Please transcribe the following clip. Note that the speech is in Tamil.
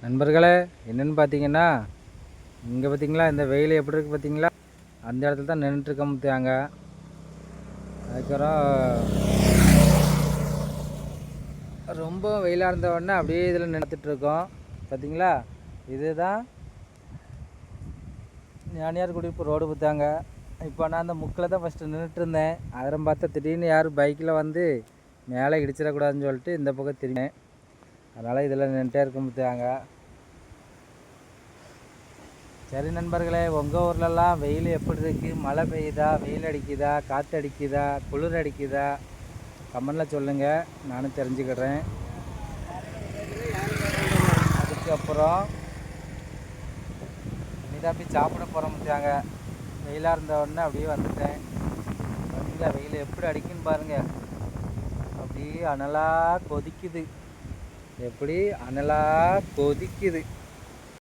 நண்பர்களே, என்னென்னு பார்த்தீங்கன்னா, இங்கே பார்த்தீங்களா இந்த வெயில் எப்படி இருக்குது பார்த்தீங்களா? அந்த இடத்துல தான் நின்றுட்டுருக்கோம்த்தாங்க. அதுக்கப்புறம் ரொம்ப வெயிலாக இருந்த உடனே அப்படியே இதில் நின்றுட்டுருக்கோம் பார்த்தீங்களா. இதுதான் ஞானியார் குடியிருப்பு ரோடு பார்த்தாங்க. இப்போ நான் அந்த முக்கில் தான் ஃபஸ்ட்டு நின்றுட்டு இருந்தேன். அதில் பார்த்தா திடீர்னு யாரும் பைக்கில் வந்து மேலே இடிச்சிடக்கூடாதுன்னு சொல்லிட்டு இந்த பக்கம் தெரியும். அதனால் இதில் நின்றுட்டே இருக்க பார்த்தாங்க. சரி நண்பர்களே, உங்கள் ஊர்லெலாம் வெயில் எப்படி இருக்குது? மழை பெய்யுதா, வெயில் அடிக்குதா, காற்று அடிக்குதா, குளிர் அடிக்குதா? கமெண்டில் சொல்லுங்கள், நானும் தெரிஞ்சுக்கிறேன். அதுக்கப்புறம் இனிதான் போய் சாப்பிட போகிற முடியாங்க. வெயிலாக இருந்த உடனே அப்படியே வந்துட்டேன். பார்த்தீங்களா வெயில் எப்படி அடிக்குன்னு பாருங்கள். அப்படியே அனலாக கொதிக்குது. எப்படி அனலாக கொதிக்குது.